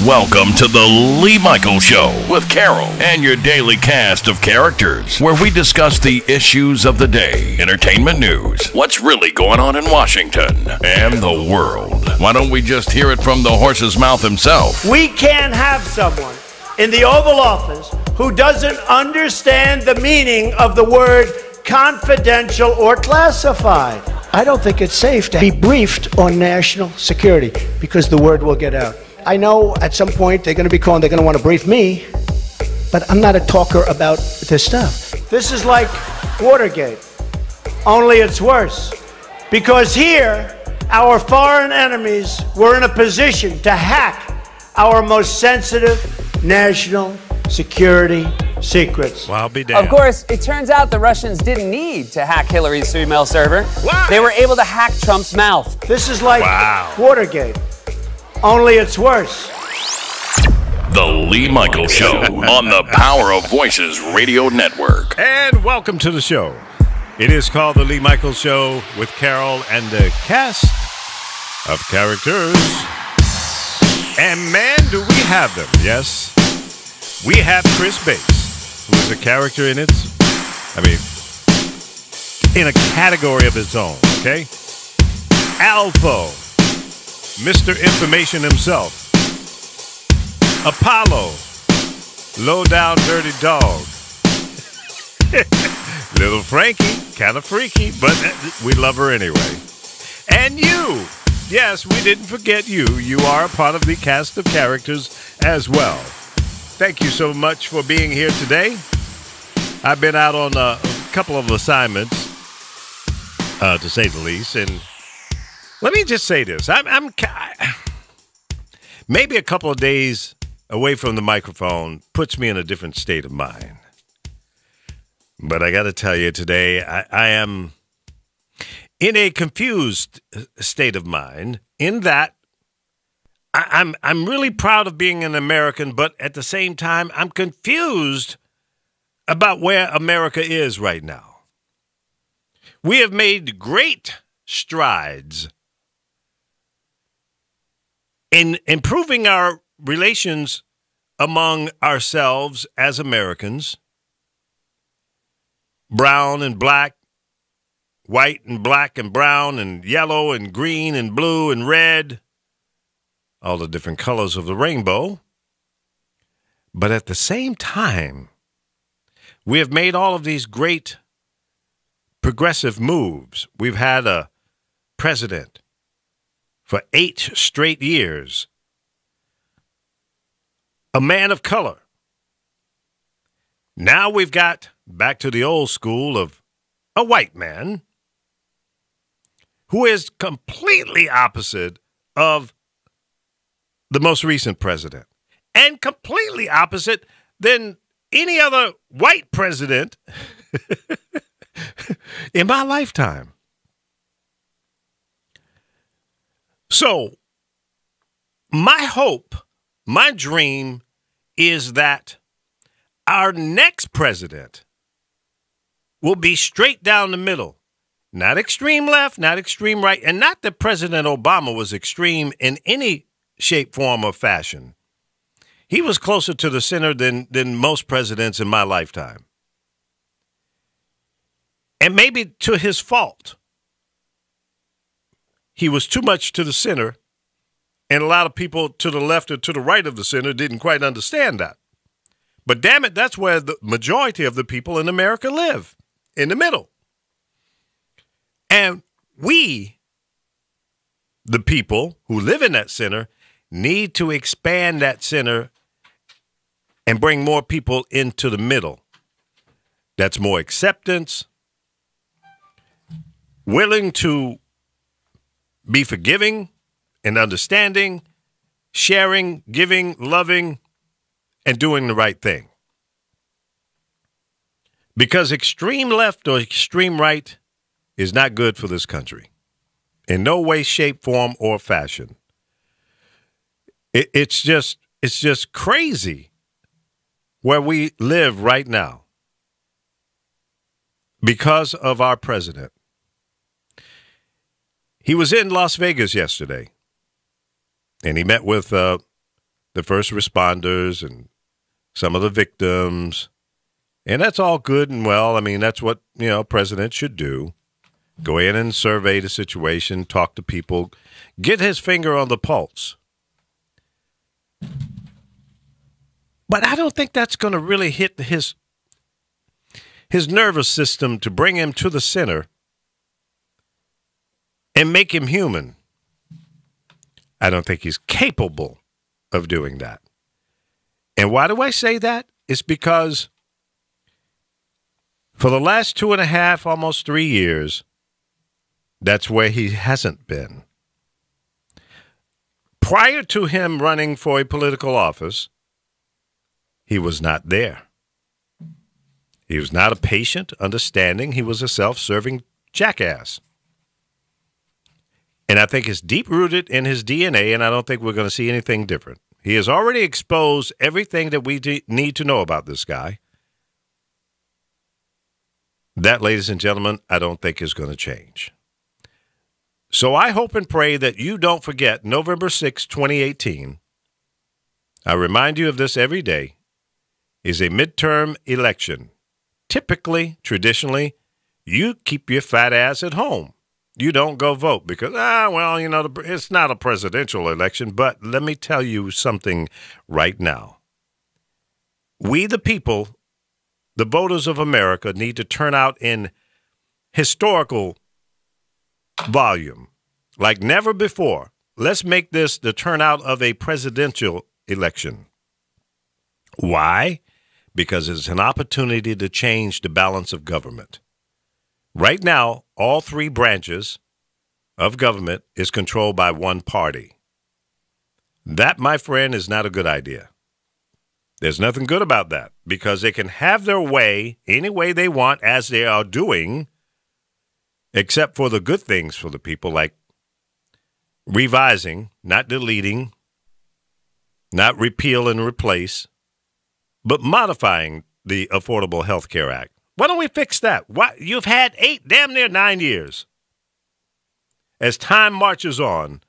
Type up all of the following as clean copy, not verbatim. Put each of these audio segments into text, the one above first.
Welcome to the Lee Michaels Show with Carol and your daily cast of characters, where we discuss the issues of the day, entertainment news, what's really going on in Washington, and the world. Why don't we just hear it from the horse's mouth himself? We can't have someone in the Oval Office who doesn't understand the meaning of the word confidential or classified. I don't think it's safe to be briefed on national security because the word will get out. I know at some point they're going to to want to brief me, but I'm not a talker about this stuff. This is like Watergate, only it's worse. Because here, our foreign enemies were in a position to hack our most sensitive national security secrets. Well, I'll be damned. Of course, it turns out the Russians didn't need to hack Hillary's email server. Why? They were able to hack Trump's mouth. This is like Watergate, only it's worse. The Lee Michaels Show on the Power of Voices Radio Network. And welcome to the show. It is called The Lee Michaels Show with Carol and the cast of characters. And man, do we have them, yes. We have Chris Bates, who is a character in in a category of its own, okay? Alpha, Mr. Information himself. Apollo, low down dirty dog. Little Frankie, kind of freaky, but we love her anyway. And you, yes, we didn't forget you. You are a part of the cast of characters as well. Thank you so much for being here today. I've been out on a couple of assignments, to say the least, and let me just say this. I'm maybe a couple of days away from the microphone puts me in a different state of mind. But I got to tell you today, I am in a confused state of mind in that I'm really proud of being an American, but at the same time, I'm confused about where America is right now. We have made great strides in improving our relations among ourselves as Americans, brown and black, white and black and brown and yellow and green and blue and red, all the different colors of the rainbow. But at the same time, we have made all of these great progressive moves. We've had a president for 8 straight years, a man of color. Now we've got back to the old school of a white man who is completely opposite of the most recent president and completely opposite than any other white president in my lifetime. So my hope, my dream is that our next president will be straight down the middle, not extreme left, not extreme right, and not that President Obama was extreme in any shape, form, or fashion. He was closer to the center than most presidents in my lifetime. And maybe to his fault. He was too much to the center, and a lot of people to the left or to the right of the center didn't quite understand that. But damn it, that's where the majority of the people in America live, in the middle. And we, the people who live in that center, need to expand that center and bring more people into the middle. That's more acceptance, willing to be forgiving and understanding, sharing, giving, loving, and doing the right thing. Because extreme left or extreme right is not good for this country. In no way, shape, form, or fashion. It's just crazy where we live right now because of our president. He was in Las Vegas yesterday, and he met with the the first responders and some of the victims. And that's all good and well. I mean, that's what, president should do. Go in and survey the situation, talk to people, get his finger on the pulse. But I don't think that's going to really hit his nervous system to bring him to the center and make him human. I don't think he's capable of doing that. And why do I say that? It's because for the last 2.5, almost 3 years, that's where he hasn't been. Prior to him running for a political office, he was not there. He was not a patient, understanding. He was a self-serving jackass. And I think it's deep-rooted in his DNA, and I don't think we're going to see anything different. He has already exposed everything that we need to know about this guy. That, ladies and gentlemen, I don't think is going to change. So I hope and pray that you don't forget November 6, 2018. I remind you of this every day, is a midterm election. Typically, traditionally, you keep your fat ass at home. You don't go vote because, it's not a presidential election. But let me tell you something right now. We, the people, the voters of America, need to turn out in historical volume like never before. Let's make this the turnout of a presidential election. Why? Because it's an opportunity to change the balance of government. Right now, all three branches of government is controlled by one party. That, my friend, is not a good idea. There's nothing good about that because they can have their way any way they want as they are doing, except for the good things for the people like revising, not deleting, not repeal and replace, but modifying the Affordable Health Care Act. Why don't we fix that? Why? You've had 8, damn near 9 years as time marches on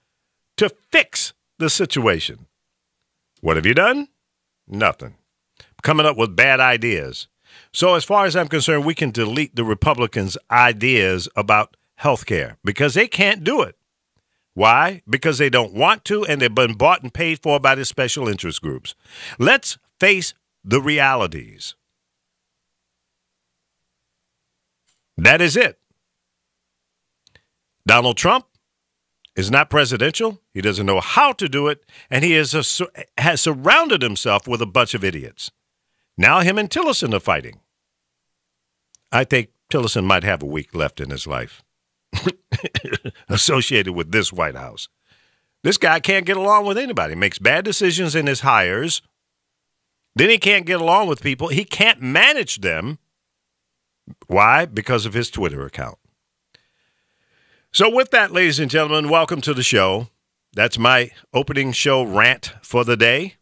to fix the situation. What have you done? Nothing. Coming up with bad ideas. So as far as I'm concerned, we can delete the Republicans' ideas about health care because they can't do it. Why? Because they don't want to, and they've been bought and paid for by the special interest groups. Let's face the realities. That is it. Donald Trump is not presidential. He doesn't know how to do it, and he has surrounded himself with a bunch of idiots. Now him and Tillerson are fighting. I think Tillerson might have a week left in his life associated with this White House. This guy can't get along with anybody. Makes bad decisions in his hires. Then he can't get along with people. He can't manage them. Why? Because of his Twitter account. So with that, ladies and gentlemen, welcome to the show. That's my opening show rant for the day.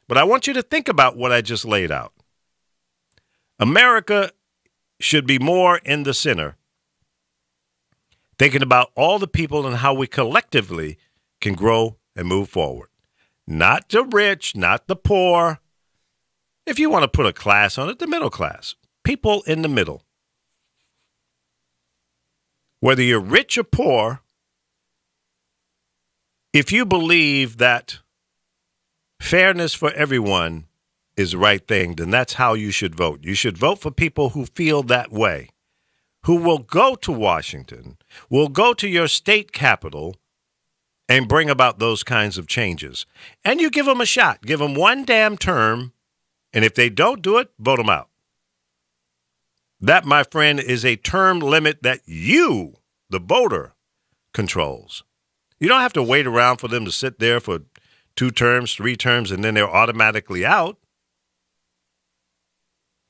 But I want you to think about what I just laid out. America should be more in the center, thinking about all the people and how we collectively can grow and move forward. Not the rich, not the poor. If you want to put a class on it, the middle class. People in the middle. Whether you're rich or poor, if you believe that fairness for everyone is the right thing, then that's how you should vote. You should vote for people who feel that way, who will go to Washington, will go to your state capital and bring about those kinds of changes. And you give them a shot. Give them one damn term, and if they don't do it, vote them out. That, my friend, is a term limit that you, the voter, controls. You don't have to wait around for them to sit there for 2 terms, 3 terms, and then they're automatically out.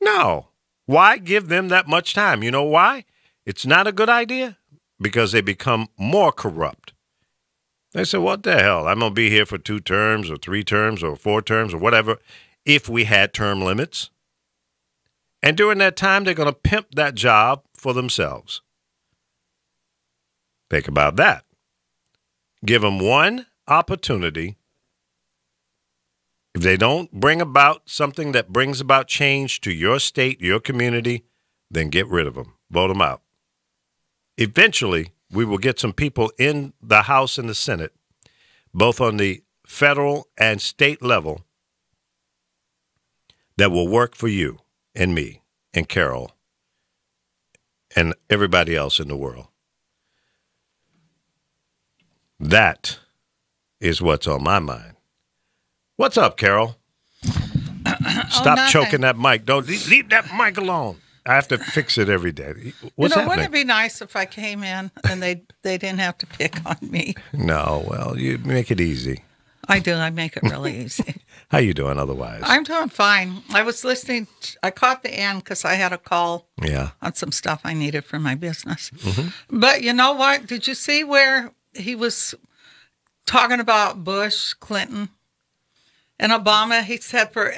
No. Why give them that much time? You know why? It's not a good idea because they become more corrupt. They say, what the hell? I'm going to be here for 2 terms or 3 terms or 4 terms or whatever if we had term limits. And during that time, they're going to pimp that job for themselves. Think about that. Give them one opportunity If they don't bring about something that brings about change to your state, your community, then get rid of them. Vote them out. Eventually, we will get some people in the House and the Senate, both on the federal and state level, that will work for you and me and Carol and everybody else in the world. That is what's on my mind. What's up, Carol? Stop choking that mic. Don't leave that mic alone. I have to fix it every day. What's happening? Wouldn't it be nice if I came in and they didn't have to pick on me? No, well, you make it easy. I do. I make it really easy. How you doing otherwise? I'm doing fine. I was listening. I caught the end because I had a call on some stuff I needed for my business. Mm-hmm. But you know what? Did you see where he was talking about Bush, Clinton, and Obama? He said for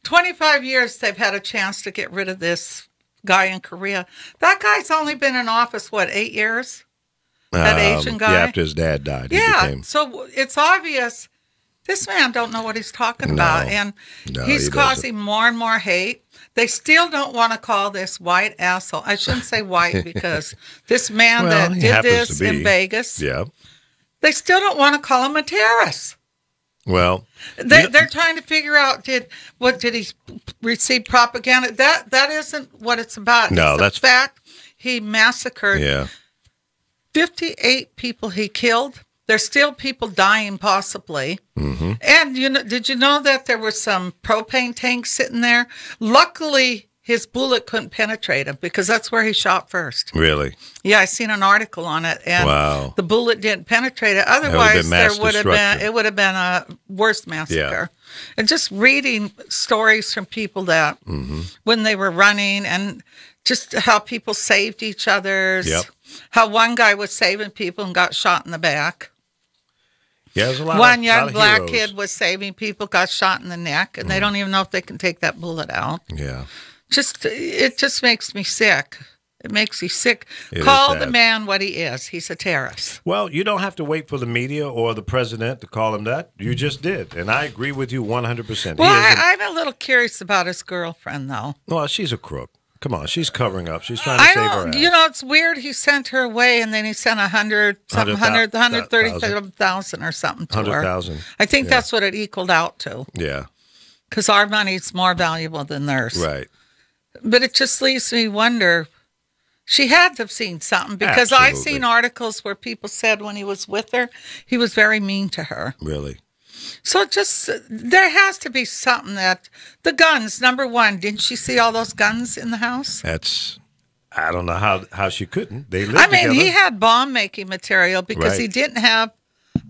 25 years, they've had a chance to get rid of this guy in Korea. That guy's only been in office, 8 years? That Asian guy? Yeah, after his dad died. Yeah, so it's obvious this man don't know what he's talking about. And he's causing more and more hate. They still don't want to call this white asshole. I shouldn't say white because this man that did this in Vegas, they still don't want to call him a terrorist. Well, they're trying to figure out did he receive propaganda? That isn't what it's about. No, that's the fact he massacred 58 people he killed. There's still people dying, possibly. Mm-hmm. And did you know that there were some propane tanks sitting there? Luckily, his bullet couldn't penetrate him because that's where he shot first. Really? Yeah, I seen an article on it, and the bullet didn't penetrate it. Otherwise, it would have been a worse massacre. Yeah. And just reading stories from people that when they were running, and just how people saved each other's. Yep. How one guy was saving people and got shot in the back. Yeah, there's a lot. One young black kid was saving people, got shot in the neck, and they don't even know if they can take that bullet out. Yeah. It just makes me sick. It makes you sick. Call the man what he is. He's a terrorist. Well, you don't have to wait for the media or the president to call him that. You just did. And I agree with you 100%. Well, I'm a little curious about his girlfriend, though. Well, she's a crook. Come on, she's covering up. She's trying to save her ass. You know, it's weird. He sent her away, and then he sent 130,000 or something to her. 100,000. I think that's what it equaled out to. Yeah. Because our money's more valuable than theirs. Right. But it just leaves me wonder. She had to have seen something because I've seen articles where people said when he was with her, he was very mean to her. Really? So there has to be something that, the guns, number one, didn't she see all those guns in the house? I don't know how she couldn't. They lived together. He had bomb-making material because he didn't have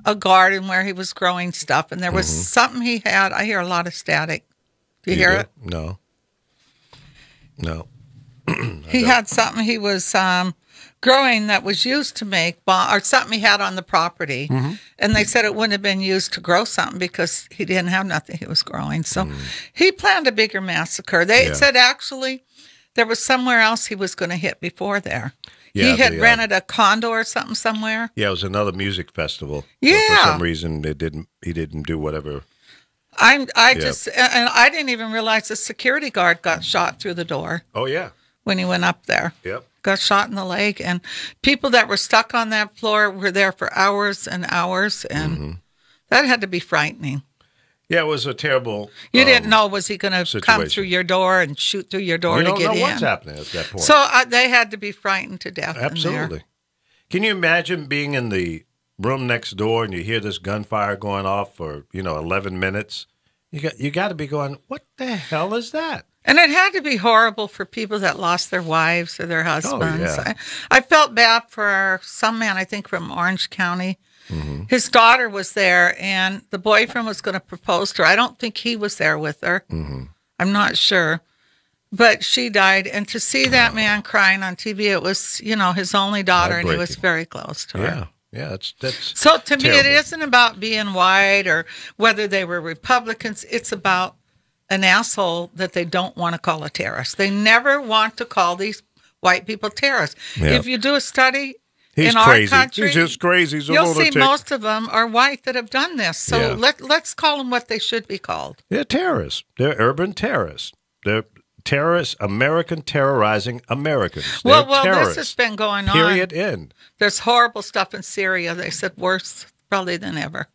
a garden where he was growing stuff, and there was something he had. I hear a lot of static. Do you hear it? No. He had something he was growing that was used to make bomb, or something he had on the property. And they said it wouldn't have been used to grow something because he didn't have nothing he was growing. So he planned a bigger massacre. They said actually there was somewhere else he was going to hit before there. Yeah, he had rented a condo or something somewhere. Yeah, it was another music festival. Yeah. But for some reason, he didn't do whatever. And I didn't even realize the security guard got shot through the door. Oh, yeah. When he went up there. Yep. Got shot in the leg. And people that were stuck on that floor were there for hours and hours. And that had to be frightening. Yeah, it was a terrible You didn't know, was he going to come through your door and shoot through your door to get in? You don't know what's happening at that point. So they had to be frightened to death. Absolutely. Can you imagine being in the room next door and you hear this gunfire going off for, 11 minutes? You got to be going, what the hell is that? And it had to be horrible for people that lost their wives or their husbands. Oh, yeah. I felt bad for some man, I think from Orange County. His daughter was there, and the boyfriend was going to propose to her. I don't think he was there with her. I'm not sure. But she died. And to see that man crying on TV, it was, his only daughter, and he was very close to her. Yeah. Yeah, that's so to terrible. Me, it isn't about being white or whether they were Republicans. It's about an asshole that they don't want to call a terrorist. They never want to call these white people terrorists. Yeah. If you do a study, He's in crazy. our country, He's just crazy. He's a you'll lunatic. see most of them are white that have done this. So Yeah. let's call them what they should be called. They're terrorists. They're urban terrorists. They're terrorists, American terrorizing Americans. They're Well, terrorists. this has been going on. Period. End. There's horrible stuff in Syria. They said worse probably than ever.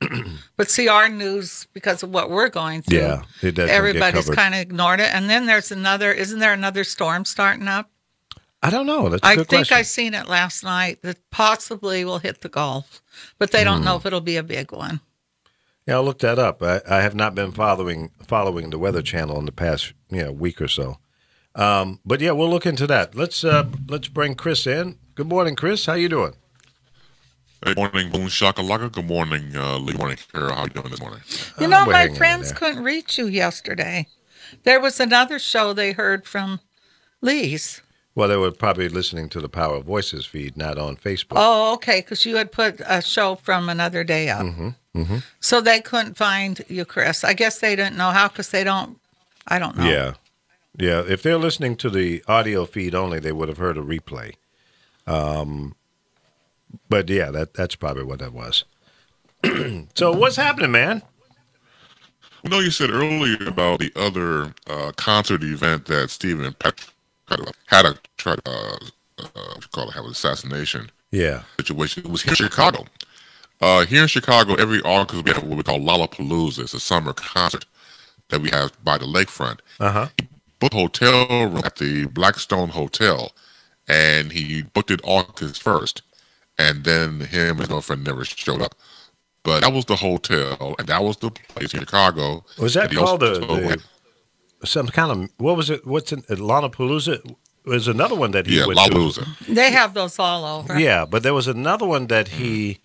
But see, our news, because of what we're going through, Yeah, it doesn't get everybody's covered. kind of ignored it. And then there's isn't there another storm starting up? I don't know. That's a I good think question. I seen it last night that possibly will hit the Gulf, but they don't know if it'll be a big one. Yeah, I'll look that up. I have not been following the Weather Channel in the past week or so. But yeah, we'll look into that. Let's bring Chris in. Good morning, Chris. How you doing? Good morning, Boone Shakalaka. Good morning, Lee. Good morning, Carol. How you doing this morning? You know, we're my hanging in friends there. couldn't reach you yesterday. There was another show they heard from Lee's. Well, they were probably listening to the Power of Voices feed, not on Facebook. Oh, okay, because you had put a show from another day up. So they couldn't find you, Chris. I guess they didn't know how because they don't, I don't know. Yeah. Yeah. If they're listening to the audio feed only, they would have heard a replay. But yeah, that's probably what that was. So what's happening, man? You know, you said earlier about the other concert event that Stephen Patrick had a have an assassination Yeah. situation. It was here in Chicago. Here in Chicago, every August we have what we call Lollapalooza. It's a summer concert that we have by the lakefront. He booked a hotel room at the Blackstone Hotel, and he booked it August 1st. And then him and his girlfriend never showed up. But that was the hotel, and that was the place in Chicago. Was that he called also went- some kind of, what was it? What's in Lollapalooza? There's another one that he Yeah, went Lollapalooza. They have those all over. to. Yeah, but there was another one that he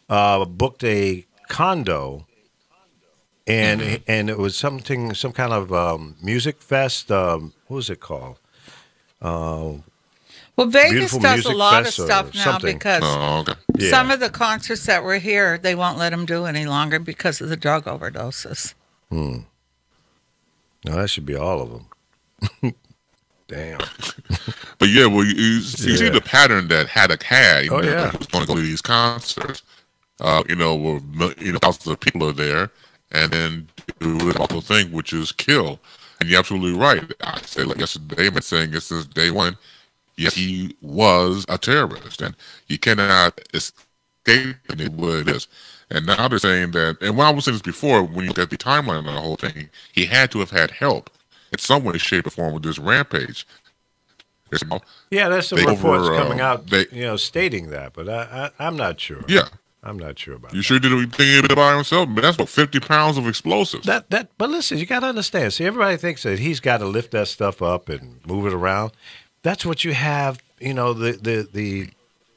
booked a condo, and it was some kind of music fest. What was it called? Well, Vegas Beautiful does a Music lot of Fest or stuff now something. because Oh, okay. Yeah. some of the concerts that were here, they won't let them do any longer because of the drug overdoses. No, that should be all of them. Damn. But yeah, well, you see the pattern that Haddock had. Oh, yeah. He was going to go to these concerts. Where thousands of people are there, and then do the awful thing, which is kill. And you're absolutely right. I said like yesterday, I've been saying this since day one. Yes, he was a terrorist, and you cannot escape it what it is. And now they're saying that, and when I was saying this before, when you look at the timeline of the whole thing, he had to have had help in some way, shape, or form with this rampage. Yeah, that's the They reports over, coming out, they- stating that, but I'm not sure. Yeah. I'm not sure about You that. sure did everything by himself, but that's about 50 pounds of explosives. But listen, you got to understand. See, everybody thinks that he's got to lift that stuff up and move it around. That's what you have. The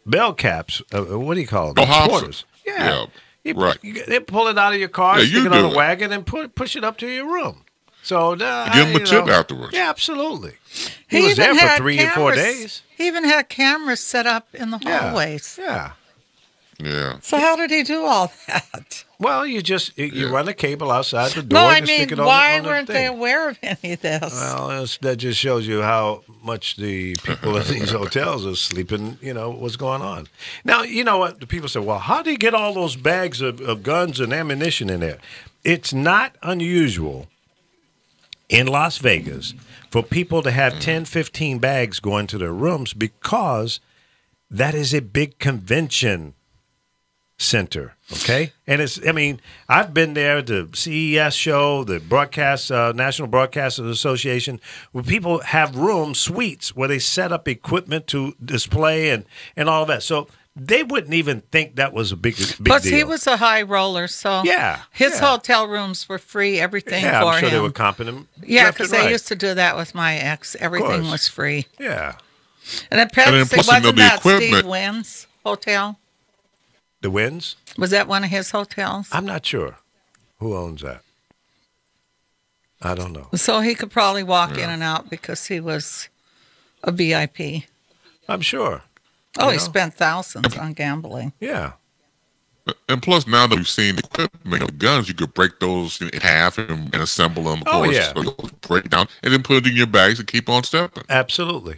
bell caps. What do you call them? Oh, hobsters. Porters. Yeah. Right. They pull it out of your car, Yeah, stick you it on do a it. wagon, and push it up to your room. So Give him a tip afterwards. Yeah, absolutely. He was there for 3 or 4 days. He even had cameras set up in the Yeah. hallways. Yeah. Yeah. So how did he do all that? Well, you run a cable outside the door No, and I you mean, stick it on why the weren't thing. they aware of any of this? Well, that just shows you how much the people in these hotels are sleeping, what's going on. Now, you know what? The people say, well, how do you get all those bags of guns and ammunition in there? It's not unusual in Las Vegas for people to have 10, 15 bags going to their rooms because that is a big convention center, okay? And I've been there, the CES show, the National Broadcasters Association, where people have rooms, suites, where they set up equipment to display and all that. So they wouldn't even think that was a big Plus, deal. he was a high roller, so Yeah, his yeah. hotel rooms were free, everything yeah, for I'm sure him. they were comping him. Yeah, left because and they right. used to do that with my ex. Everything course. was free. Yeah. And apparently, plus, you know, wasn't the that Steve equipment- Wynn's hotel? The Winds? Was that one of his hotels? I'm not sure. Who owns that? I don't know. So he could probably walk in and out because he was a VIP. I'm sure. Oh, You he know? spent thousands on gambling. Yeah. And plus, now that we've seen the equipment, the guns, you could break those in half and assemble them, of Oh, course. yeah. So you'll break it down and then put it in your bags and keep on stepping. Absolutely.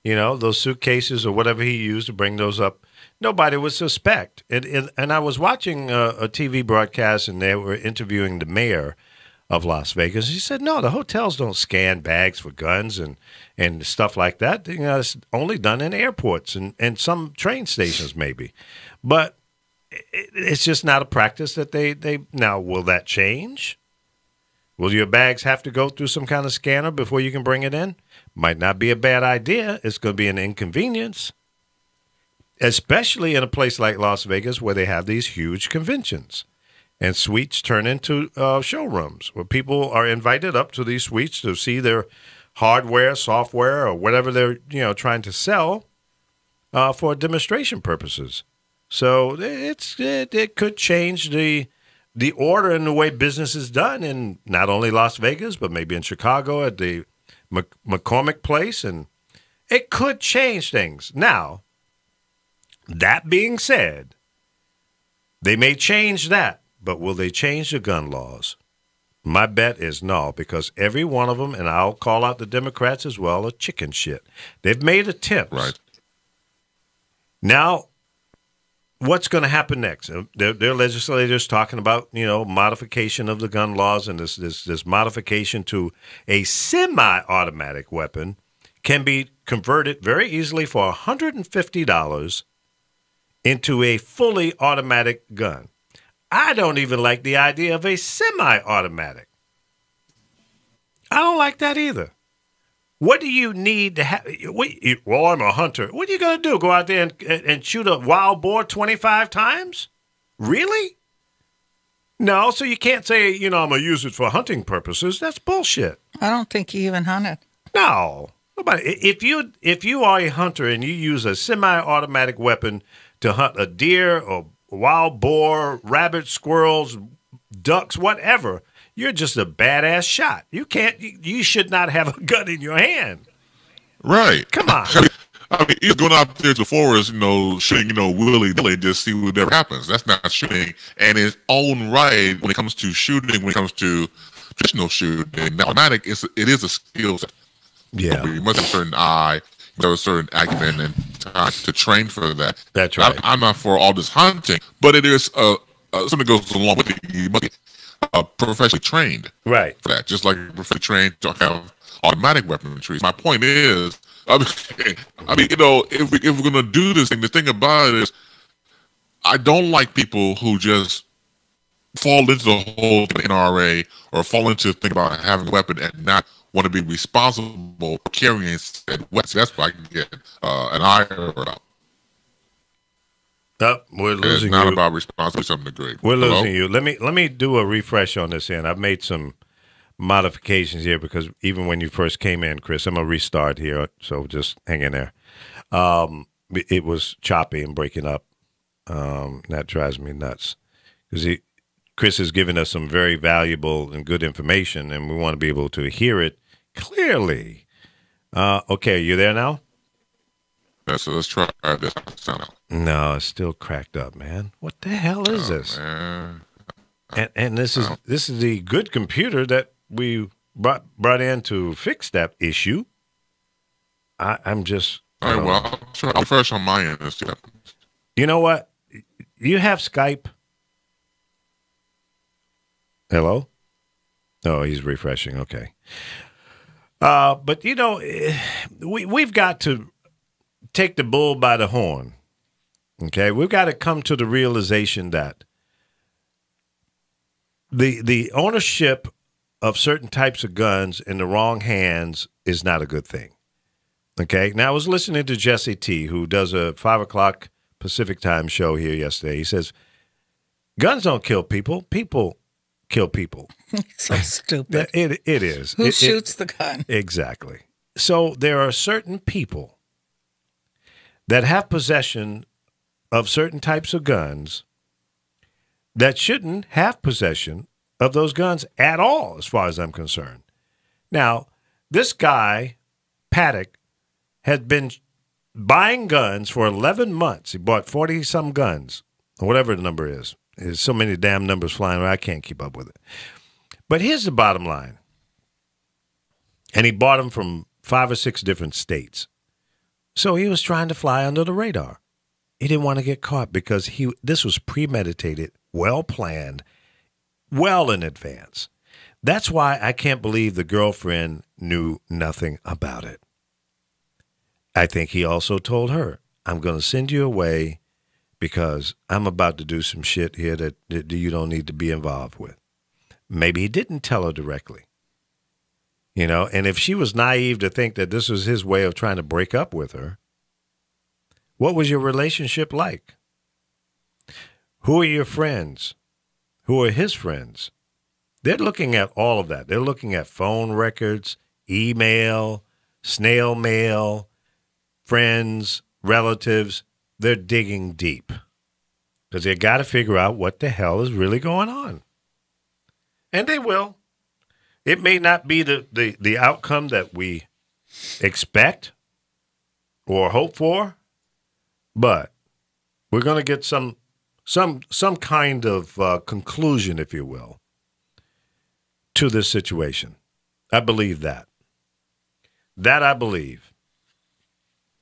Those suitcases or whatever he used to bring those up nobody would suspect. And I was watching a TV broadcast, and they were interviewing the mayor of Las Vegas. He said, no, the hotels don't scan bags for guns and stuff like that. You know, it's only done in airports and some train stations maybe. But it's just not a practice that they now, will that change? Will your bags have to go through some kind of scanner before you can bring it in? Might not be a bad idea. It's going to be an inconvenience, especially in a place like Las Vegas where they have these huge conventions. And suites turn into showrooms where people are invited up to these suites to see their hardware, software, or whatever they're trying to sell for demonstration purposes. So it could change the order and the way business is done in not only Las Vegas, but maybe in Chicago at the McCormick Place, and it could change things. Now, that being said, they may change that, but will they change the gun laws? My bet is no, because every one of them, and I'll call out the Democrats as well, are chicken shit. They've made attempts. Right. Now, what's going to happen next? Their legislators talking about, modification of the gun laws, and this modification to a semi-automatic weapon can be converted very easily for $150 into a fully automatic gun. I don't even like the idea of a semi-automatic. I don't like that either. What do you need to have? Well, I'm a hunter. What are you going to do? Go out there and shoot a wild boar 25 times? Really? No, so you can't say, I'm going to use it for hunting purposes. That's bullshit. I don't think he even hunted. No. Nobody. If you are a hunter and you use a semi-automatic weapon to hunt a deer or wild boar, rabbits, squirrels, ducks, whatever, you're just a badass shot. You should not have a gun in your hand. Right. Come on. I mean, he's going out there to the forest, shooting, willy-nilly, just see whatever happens. That's not shooting. And its own right, when it comes to shooting, when it comes to traditional shooting, automatic, it is a skill set. Yeah. You must have a certain eye, you must have a certain acumen and time to train for that. That's right. I'm not for all this hunting, but it is something that goes along with it. You must be professionally trained, right, for that. Just like professionally trained to have automatic weaponry. My point is, if we're gonna do this thing, the thing about it is, I don't like people who just fall into the whole NRA or fall into the thing about having a weapon and not want to be responsible for carrying said weapons. That's why I can get an ire about. We're losing you. It's not you. about responsibility to some degree. We're losing you. Let me do a refresh on this end. I've made some modifications here because even when you first came in, Chris, I'm gonna restart here. So just hang in there. It was choppy and breaking up. That drives me nuts because Chris has given us some very valuable and good information, and we want to be able to hear it clearly. Okay, are you there now? Yeah, so let's try this sound out. No, it's still cracked up, man. What the hell is this? Man. And this is the good computer that we brought in to fix that issue. I'm just. All right, well, I'll refresh on my end. Let's see what happens. You know what? You have Skype. Hello? Oh, he's refreshing. Okay. But we've got to take the bull by the horn. Okay, we've got to come to the realization that the ownership of certain types of guns in the wrong hands is not a good thing. Okay, now I was listening to Jesse T, who does a 5 o'clock Pacific time show here yesterday. He says, guns don't kill people. People kill people. So stupid. It is. Who shoots the gun? Exactly. So there are certain people that have possession of certain types of guns that shouldn't have possession of those guns at all, as far as I'm concerned. Now, this guy, Paddock, had been buying guns for 11 months. He bought 40-some guns, or whatever the number is. There's so many damn numbers flying around, I can't keep up with it. But here's the bottom line. And he bought them from 5 or 6 different states. So he was trying to fly under the radar. He didn't want to get caught because this was premeditated, well planned, well in advance. That's why I can't believe the girlfriend knew nothing about it. I think he also told her, I'm going to send you away because I'm about to do some shit here that you don't need to be involved with. Maybe he didn't tell her directly. You know, and if she was naive to think that this was his way of trying to break up with her, what was your relationship like? Who are your friends? Who are his friends? They're looking at all of that. They're looking at phone records, email, snail mail, friends, relatives. They're digging deep because they got to figure out what the hell is really going on. And they will. It may not be the outcome that we expect or hope for, but we're going to get some kind of conclusion, if you will, to this situation. I believe that. That I believe.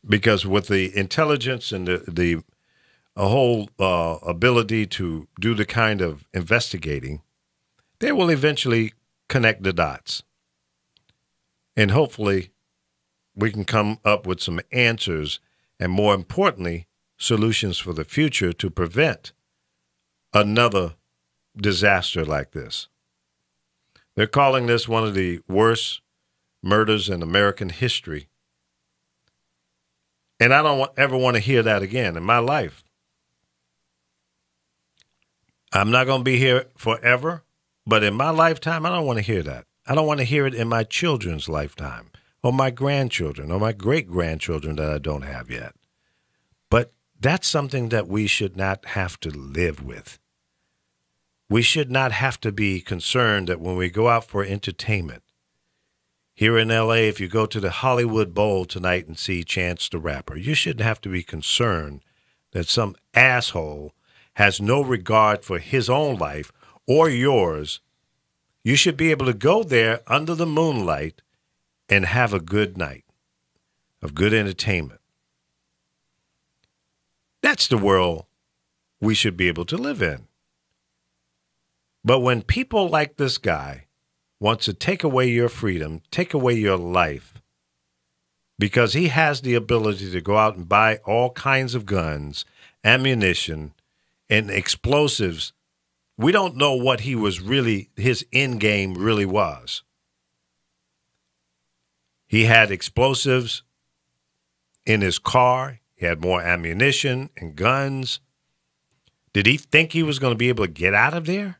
Because with the intelligence and the whole ability to do the kind of investigating, they will eventually connect the dots. And hopefully we can come up with some answers and, more importantly, solutions for the future to prevent another disaster like this. They're calling this one of the worst murders in American history. And I don't ever want to hear that again in my life. I'm not going to be here forever, but in my lifetime, I don't want to hear that. I don't want to hear it in my children's lifetime or my grandchildren or my great-grandchildren that I don't have yet. But that's something that we should not have to live with. We should not have to be concerned that when we go out for entertainment, here in L.A., if you go to the Hollywood Bowl tonight and see Chance the Rapper, you shouldn't have to be concerned that some asshole has no regard for his own life or yours. You should be able to go there under the moonlight and have a good night of good entertainment. That's the world we should be able to live in. But when people like this guy wants to take away your freedom, take away your life, because he has the ability to go out and buy all kinds of guns, ammunition, and explosives, we don't know what his end game really was. He had explosives in his car. He had more ammunition and guns. Did he think he was going to be able to get out of there?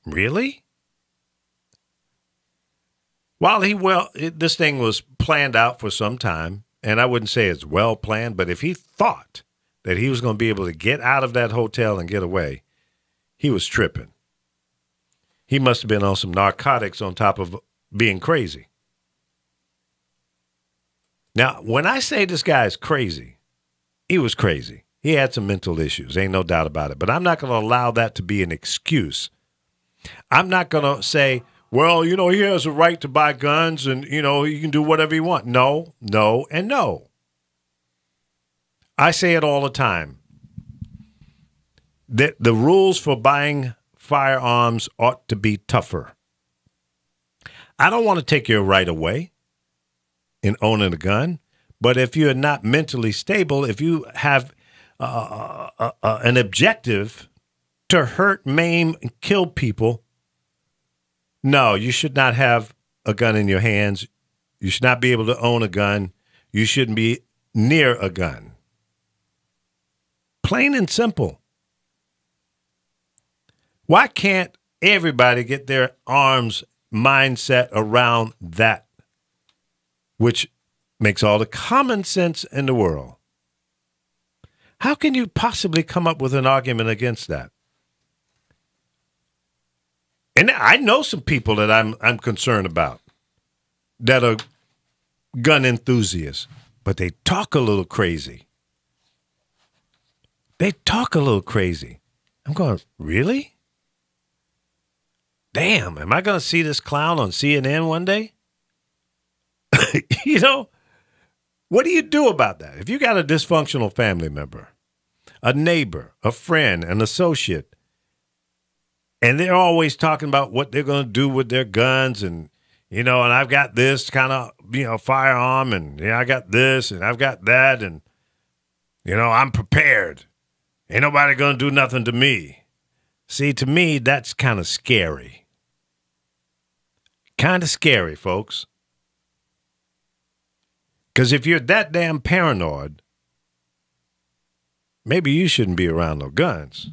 Really? This thing was planned out for some time, and I wouldn't say it's well planned, but if he thought that he was going to be able to get out of that hotel and get away, he was tripping. He must have been on some narcotics on top of being crazy. Now, when I say this guy is crazy, he was crazy. He had some mental issues, ain't no doubt about it. But I'm not going to allow that to be an excuse. I'm not going to say, well, he has a right to buy guns and, he can do whatever he wants. No, no, and no. I say it all the time. The rules for buying firearms ought to be tougher. I don't want to take your right away in owning a gun, but if you're not mentally stable, if you have an objective to hurt, maim, and kill people, no, you should not have a gun in your hands. You should not be able to own a gun. You shouldn't be near a gun. Plain and simple. Why can't everybody get their arms mindset around that, which makes all the common sense in the world? How can you possibly come up with an argument against that? And I know some people that I'm concerned about that are gun enthusiasts, but they talk a little crazy. They talk a little crazy. I'm going, really? Damn, am I going to see this clown on CNN one day? What do you do about that? If you got a dysfunctional family member, a neighbor, a friend, an associate, and they're always talking about what they're going to do with their guns and and I've got this kind of, firearm and I got this and I've got that and, I'm prepared. Ain't nobody going to do nothing to me. See, to me, that's kind of scary. Kind of scary, folks. Because if you're that damn paranoid, maybe you shouldn't be around no guns.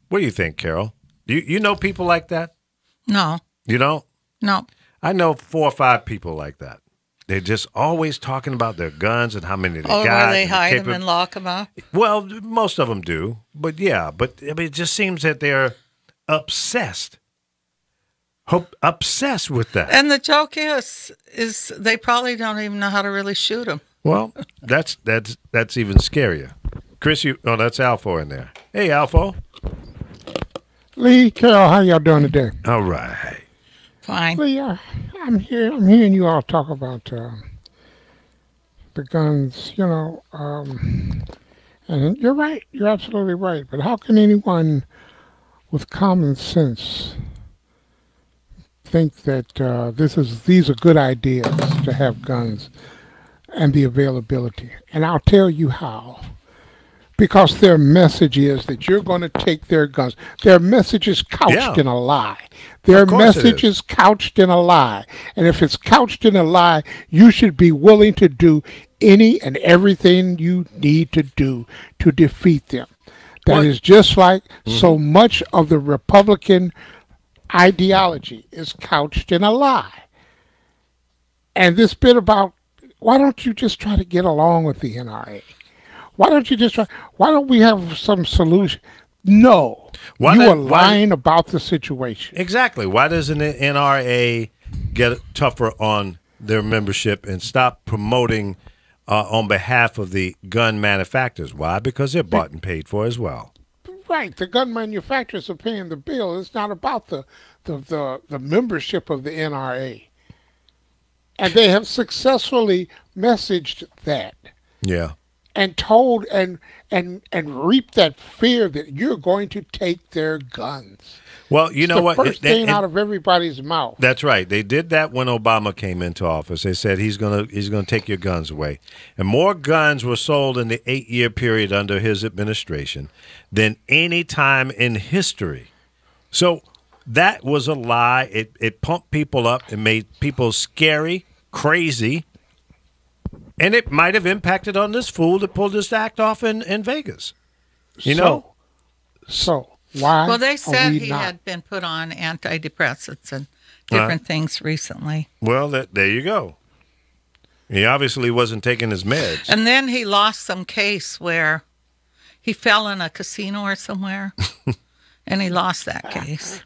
What do you think, Carol? You know people like that? No. You don't? No. I know 4 or 5 people like that. They're just always talking about their guns and how many they got. Where they hide them and lock them up? Well, most of them do. But yeah, it just seems that they're obsessed. Obsessed with that. And the joke is they probably don't even know how to really shoot them. Well, that's even scarier. Chris, that's Alfo in there. Hey, Alfo. Lee, Carol, how y'all doing today? All right. Fine. Lee, I'm hearing you all talk about the guns, and you're right. You're absolutely right. But how can anyone with common sense think that these are good ideas to have guns and the availability? And I'll tell you how. Because their message is that you're going to take their guns. Their message is couched in a lie. Their message is couched in a lie. And if it's couched in a lie, you should be willing to do any and everything you need to do to defeat them. That is just like so much of the Republican ideology is couched in a lie. And this bit about, why don't you just try to get along with the NRA? Why don't we have some solution? No. You are lying about the situation. Exactly. Why doesn't the NRA get tougher on their membership and stop promoting on behalf of the gun manufacturers? Why? Because they're bought and paid for as well. Right. The gun manufacturers are paying the bill. It's not about the membership of the NRA. And they have successfully messaged that. Yeah. And told and reap that fear that you're going to take their guns. Well, you know what? First thing out of everybody's mouth. That's right. They did that when Obama came into office. They said he's gonna take your guns away, and more guns were sold in the 8-year period under his administration than any time in history. So that was a lie. It pumped people up. It made people scary, crazy. And it might have impacted on this fool that pulled this act off in Vegas. So why? Well, they said he had been put on antidepressants and different things recently. Well, there you go. He obviously wasn't taking his meds. And then he lost some case where he fell in a casino or somewhere, and he lost that case.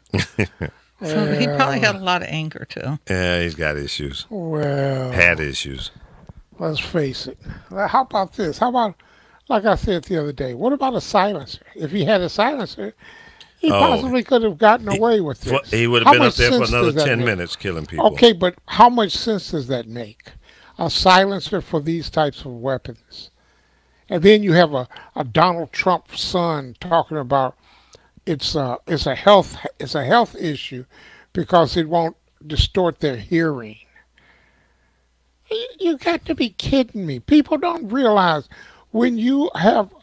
So he probably had a lot of anger, too. Yeah, he's got issues. Well. Had issues. Let's face it. How about this? How about, like I said the other day, what about a silencer? If he had a silencer, he possibly could have gotten away with this. He would have been up there for another 10 minutes killing people. Okay, but how much sense does that make? A silencer for these types of weapons. And then you have a Donald Trump son talking about it's a health issue because it won't distort their hearing. You got to be kidding me. People don't realize when you have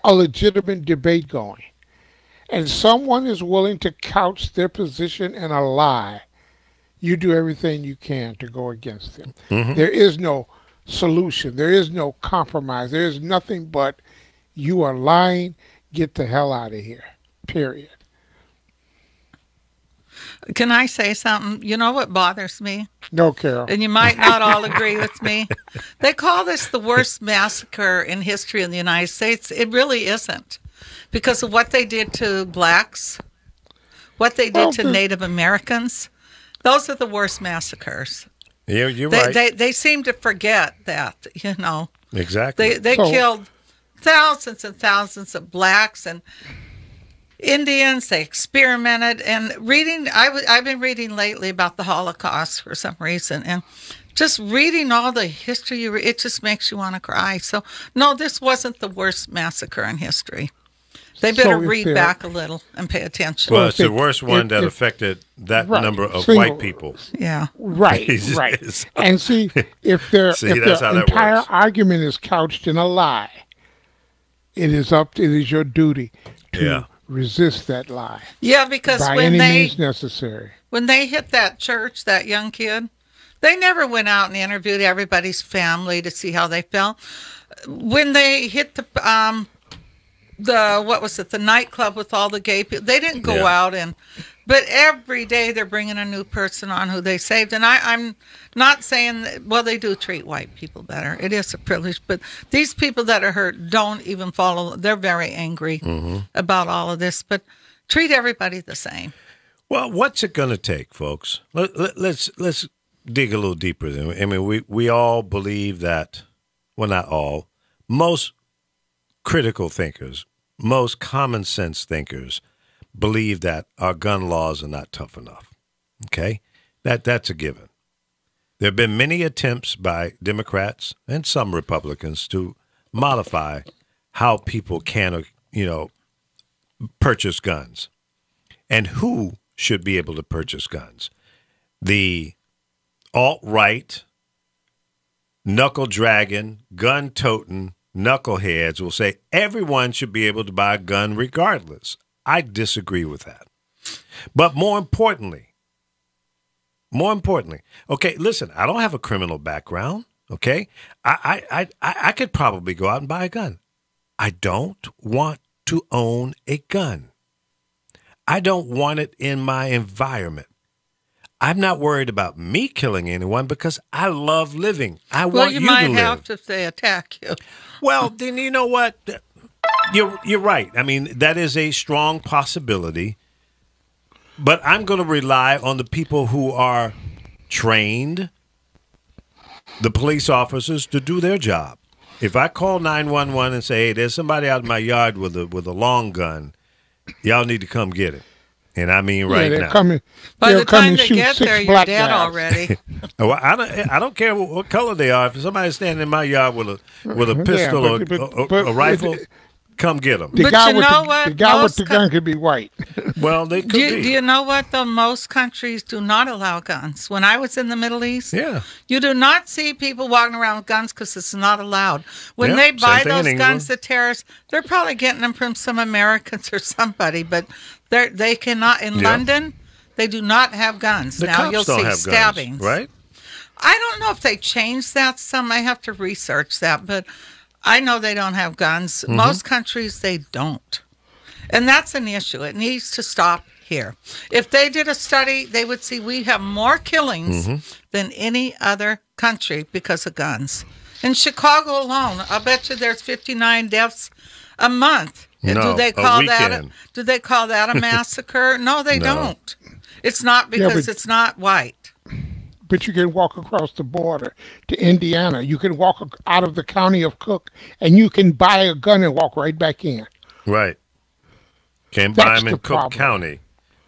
a legitimate debate going and someone is willing to couch their position in a lie, you do everything you can to go against them. Mm-hmm. There is no solution. There is no compromise. There is nothing but you are lying. Get the hell out of here. Period. Can I say something? You know what bothers me? No, Carol. And you might not all agree with me. They call this the worst massacre in history in the United States. It really isn't. Because of what they did to blacks, what they did to Native Americans. Those are the worst massacres. Yeah, you're right. They seem to forget that, Exactly. They killed thousands and thousands of blacks and Indians. They experimented and reading. I've been reading lately about the Holocaust for some reason, and just reading all the history, it just makes you want to cry. So, no, this wasn't the worst massacre in history. They better read back a little and pay attention. Well, it's the worst one that affected that number of white people. Yeah. Right, right. And see, if their entire argument is couched in a lie, it is your duty to resist that lie. Yeah, because by any means necessary. When they hit that church, that young kid, they never went out and interviewed everybody's family to see how they felt. When they hit the nightclub with all the gay people, they didn't go out but every day they're bringing a new person on who they saved. And I'm not saying they do treat white people better. It is a privilege, but these people that are hurt don't even follow. They're very angry about all of this, but treat everybody the same. Well, what's it going to take, folks? Let's dig a little deeper. I mean, we all believe that, well, not all, most critical thinkers, most common sense thinkers believe that our gun laws are not tough enough. Okay? That's a given. There have been many attempts by Democrats and some Republicans to modify how people can, purchase guns and who should be able to purchase guns. The alt-right, knuckle-dragging, gun-toting knuckleheads will say everyone should be able to buy a gun regardless. I disagree with that. But more importantly, okay, listen, I don't have a criminal background, okay? I could probably go out and buy a gun. I don't want to own a gun. I don't want it in my environment. I'm not worried about me killing anyone because I love living. I want you to live. Well, you might have to if they attack you. Well, then you know what? You're right. I mean, that is a strong possibility. But I'm going to rely on the people who are trained, the police officers, to do their job. If I call 911 and say, hey, there's somebody out in my yard with a long gun, y'all need to come get it. And I mean right now. By the time they get there, you're dead already. Well, I don't care what color they are. If somebody's standing in my yard with a pistol or a rifle, come get them. The guy with the gun could be white. Well, they could be. Do you know what, though? Most countries do not allow guns. When I was in the Middle East, you do not see people walking around with guns because it's not allowed. When they buy those guns, the terrorists, they're probably getting them from some Americans or somebody, but they cannot. In London, they do not have guns. The now cops you'll don't see have stabbings. Guns, right? I don't know if they changed that some. I have to research that, but I know they don't have guns. Most countries, they don't. And that's an issue. It needs to stop here. If they did a study, they would see we have more killings than any other country because of guns. In Chicago alone, I'll bet you there's 59 deaths a month. No, do they call that a massacre? No, they don't. It's not because it's not white. But you can walk across the border to Indiana. You can walk out of the county of Cook, and you can buy a gun and walk right back in. Right. Can't buy them in Cook County,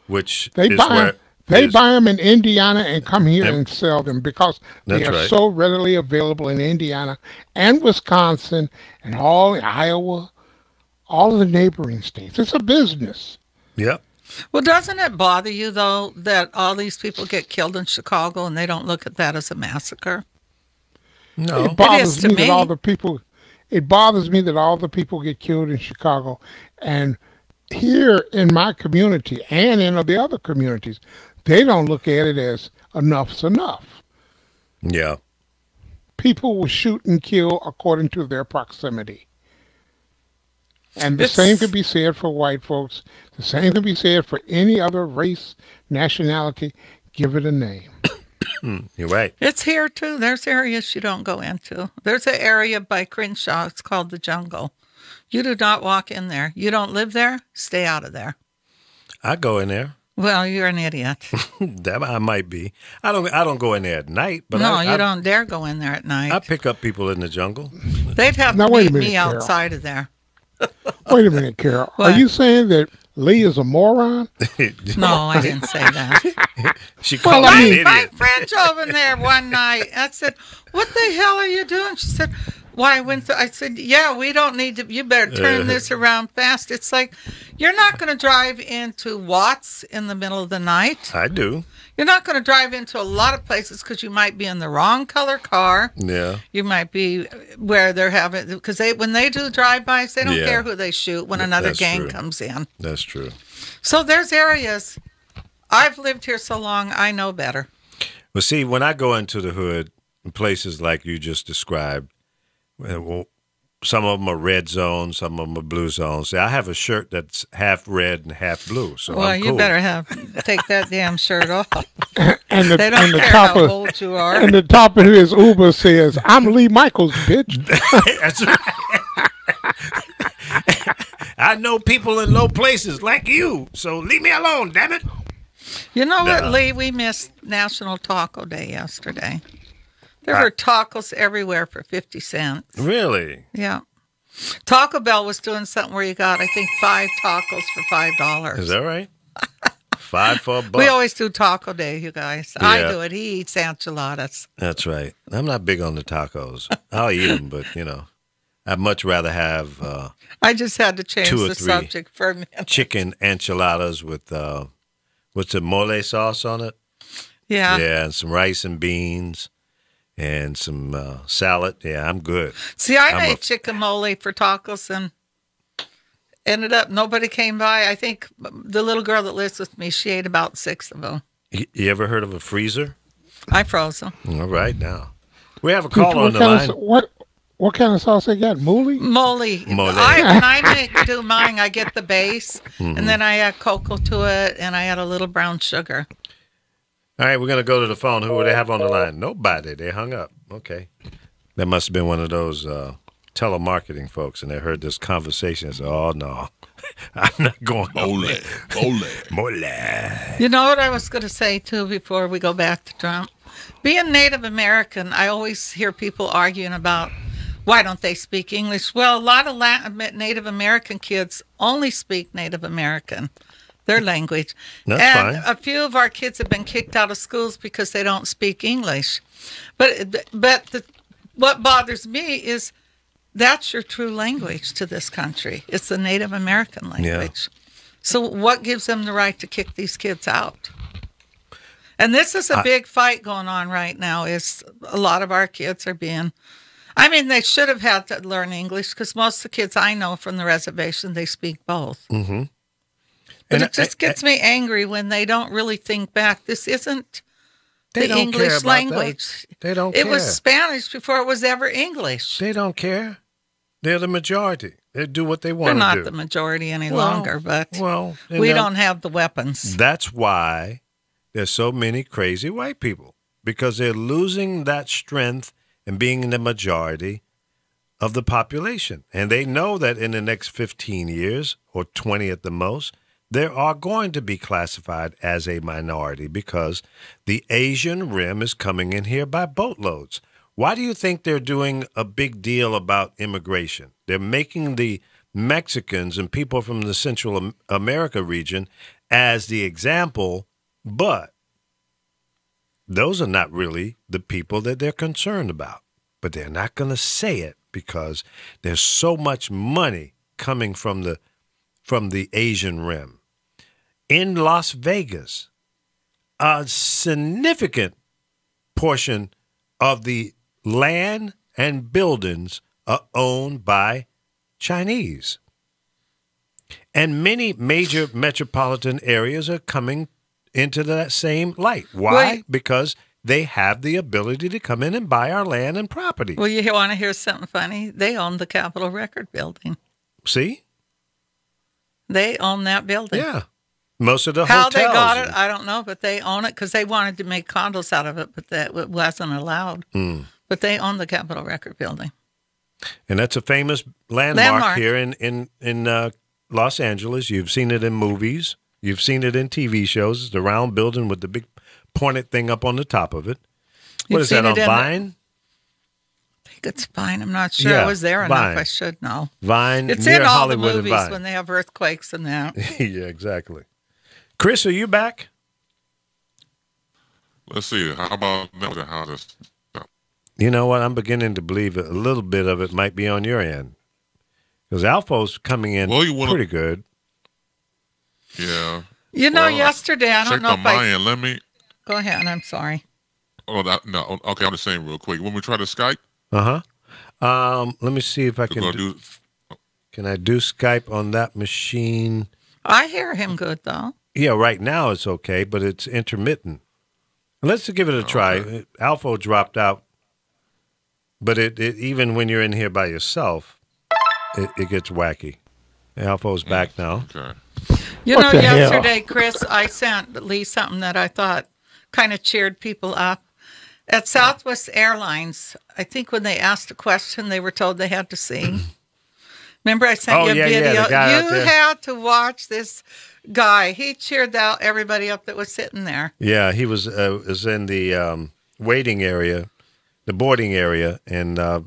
which they buy them in Indiana and come here and sell them because they are so readily available in Indiana and Wisconsin and all Iowa, all of the neighboring states. It's a business. Yep. Well, doesn't it bother you, though, that all these people get killed in Chicago and they don't look at that as a massacre? No. It bothers me that all the people get killed in Chicago. And here in my community and in the other communities, they don't look at it as enough's enough. Yeah. People will shoot and kill according to their proximity. And the same could be said for white folks. The same could be said for any other race, nationality. Give it a name. You're right. It's here, too. There's areas you don't go into. There's an area by Crenshaw. It's called the Jungle. You do not walk in there. You don't live there. Stay out of there. I go in there. Well, you're an idiot. That I might be. I don't go in there at night. But you don't dare go in there at night. I pick up people in the jungle. They'd have to meet me outside of there. Wait a minute, Carol. Are you saying that Lee is a moron? No, I didn't say that. She called me an idiot. My friend drove in there one night. I said, "What the hell are you doing?" She said, "Why, I said, "Yeah, we don't need to. You better turn this around fast." It's like, you're not going to drive into Watts in the middle of the night. I do. You're not going to drive into a lot of places because you might be in the wrong color car. Yeah. You might be where they're having, because when they do drive-bys, they don't care who they shoot when another gang comes in. That's true. So there's areas. I've lived here so long, I know better. Well, see, when I go into the hood, places like you just described, well, some of them are red zones, some of them are blue zones. See, I have a shirt that's half red and half blue, so well, I'm cool. You better take that damn shirt off. And they don't care how old you are. And the top of his Uber says, "I'm Lee Michaels, bitch." That's right. I know people in low places like you, so leave me alone, damn it. You know what, Lee? We missed National Taco Day yesterday. There were tacos everywhere for 50 cents. Really? Yeah. Taco Bell was doing something where you got, I think, 5 tacos for $5. Is that right? 5 for $1. We always do Taco Day, you guys. Yeah. I do it. He eats enchiladas. That's right. I'm not big on the tacos. I'll eat them, but, I'd much rather have I just had to change 2 or the 3 subject for a minute. chicken enchiladas with, what's the mole sauce on it? Yeah. Yeah, and some rice and beans. And some salad. Yeah, I'm good. See, I made chicken mole for tacos and ended up, nobody came by. I think the little girl that lives with me, she ate about 6 of them. You ever heard of a freezer? I froze them. All right, now. We have a call on the line. What kind of sauce they got? Mole? Mole. When I do mine, I get the base, and then I add cocoa to it, and I add a little brown sugar. All right, we're going to go to the phone. Who would they have on the line? Nobody. They hung up. Okay. That must have been one of those telemarketing folks, and they heard this conversation and said, "Oh, no, I'm not going Mole. You know what I was going to say, too, before we go back to Trump? Being Native American, I always hear people arguing about, why don't they speak English? Well, a lot of Native American kids only speak Native American. Their language. That's fine. A few of our kids have been kicked out of schools because they don't speak English. But what bothers me is that's your true language to this country. It's the Native American language. Yeah. So what gives them the right to kick these kids out? And this is a big fight going on right now. Is a lot of our kids are being... I mean, they should have had to learn English because most of the kids I know from the reservation, they speak both. Mm-hmm. But it just gets me angry when they don't really think back. This isn't the English language. They don't care. It was Spanish before it was ever English. They don't care. They're the majority. They do what they want to do. They're not the majority any longer, but we don't have the weapons. That's why there's so many crazy white people, because they're losing that strength and being the majority of the population. And they know that in the next 15 years, or 20 at the most, there are going to be classified as a minority because the Asian Rim is coming in here by boatloads. Why do you think they're doing a big deal about immigration? They're making the Mexicans and people from the Central America region as the example, but those are not really the people that they're concerned about. But they're not going to say it because there's so much money coming from the Asian Rim. In Las Vegas, a significant portion of the land and buildings are owned by Chinese. And many major metropolitan areas are coming into that same light. Why? Because they have the ability to come in and buy our land and property. Well, you want to hear something funny? They own the Capitol Record building. See? They own that building. Yeah. Most of the How hotels. they got it, I don't know, but they own it because they wanted to make condos out of it, but that wasn't allowed. But they own the Capitol Record building. And that's a famous landmark here in Los Angeles. You've seen it in movies. You've seen it in TV shows. It's the round building with the big pointed thing up on the top of it. What is that, on Vine? I think it's Vine. I'm not sure. Yeah, I was there Vine. enough. I should know. Vine. It's near in all Hollywood the and movies Vine. when they have earthquakes and that. Yeah, exactly. Chris, are you back? Let's see. How about how this? You know what? I'm beginning to believe a little bit of it might be on your end. Because Alfo's coming in pretty good. Yeah. You know, yesterday, I don't know if my end. Let me. Go ahead, I'm sorry. Oh, no. Okay, I'm just saying real quick. When we try to Skype? Let me see if I can Can I do Skype on that machine? I hear him good, though. Yeah, right now it's okay, but it's intermittent. Let's give it a try. Okay. Alfo dropped out, but it even when you're in here by yourself, it gets wacky. Alfo's back now. Okay. You know, yesterday, Chris, I sent Lee something that I thought kind of cheered people up. At Southwest Airlines, I think when they asked a question, they were told they had to sing. Remember I sent you a video? You had to watch this guy. He cheered out everybody up that was sitting there. Yeah, he was in the waiting area, the boarding area, and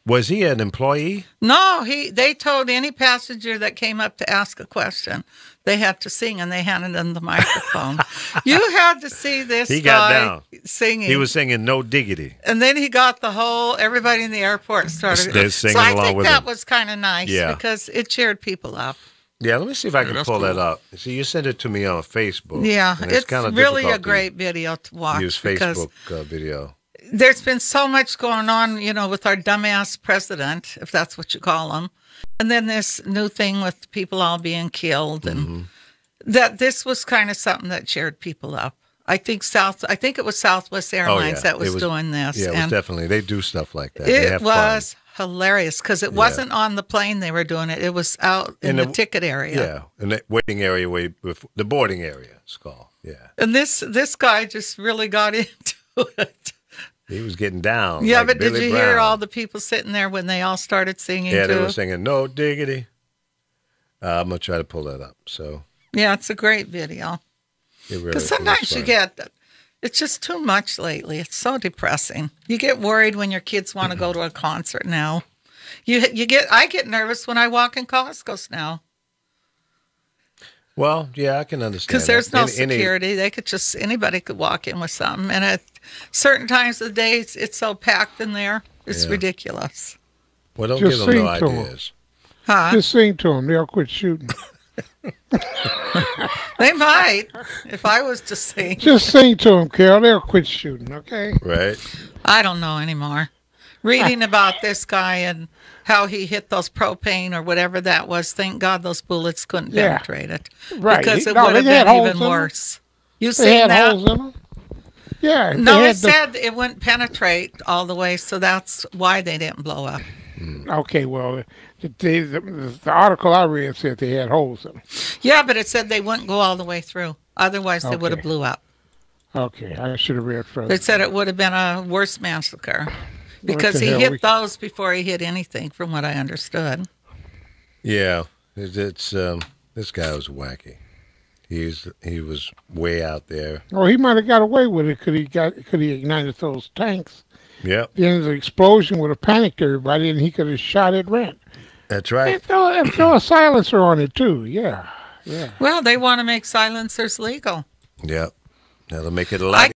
was he an employee? No, they told any passenger that came up to ask a question, they had to sing, and they handed them the microphone. You had to see this he guy got down. singing. He was singing "No Diggity," and then he got everybody in the airport started They're singing so I along think with that him. was kind of nice because it cheered people up. Yeah, let me see if I can pull cool. that up. See, you sent it to me on Facebook. Yeah, it's kinda really a difficult great video to watch. Use Facebook video. There's been so much going on, you know, with our dumbass president, if that's what you call him. And then this new thing with people all being killed and that this was kind of something that cheered people up. I think it was Southwest Airlines that was doing this. Yeah, it was definitely. They do stuff like that. It was hilarious because it wasn't on the plane they were doing it. It was out in the ticket area. Yeah, in the waiting area, the boarding area, it's called. Yeah. And this guy just really got into it. He was getting down. Yeah, like but Billy did you Brown. hear all the people sitting there when they all started singing Yeah, too? they were singing "No Diggity." I'm gonna try to pull that up. So. Yeah, it's a great video. Because sometimes you get, it's just too much lately. It's so depressing. You get worried when your kids want to go to a concert now. I get nervous when I walk in Costco's now. Well, yeah, I can understand. Because there's no security. Anybody could walk in with something. And at certain times of the day, it's so packed in there. It's ridiculous. Well, don't give them no ideas. Huh? Just sing to them. They'll quit shooting. They might, if I was to sing. Just sing to them, Carol. They'll quit shooting, okay? Right. I don't know anymore. Reading about this guy and how he hit those propane or whatever that was, thank God those bullets couldn't penetrate it. Right. Because it would have been even worse. You seen that? Holes in them? Yeah. No, it said it wouldn't penetrate all the way, so that's why they didn't blow up. Okay, well, the article I read said they had holes in them. Yeah, but it said they wouldn't go all the way through. Otherwise, they would have blew up. Okay, I should have read further. They said it would have been a worse massacre because he hit those before he hit anything, from what I understood. Yeah, it's this guy was wacky. He was way out there. Well, he might have got away with it could he ignited those tanks. Yep. Then the explosion would have panicked everybody, and he could have shot at Rent. That's right. And throw a silencer on it too. Yeah. Well, they want to make silencers legal. Yep. That'll make it a lot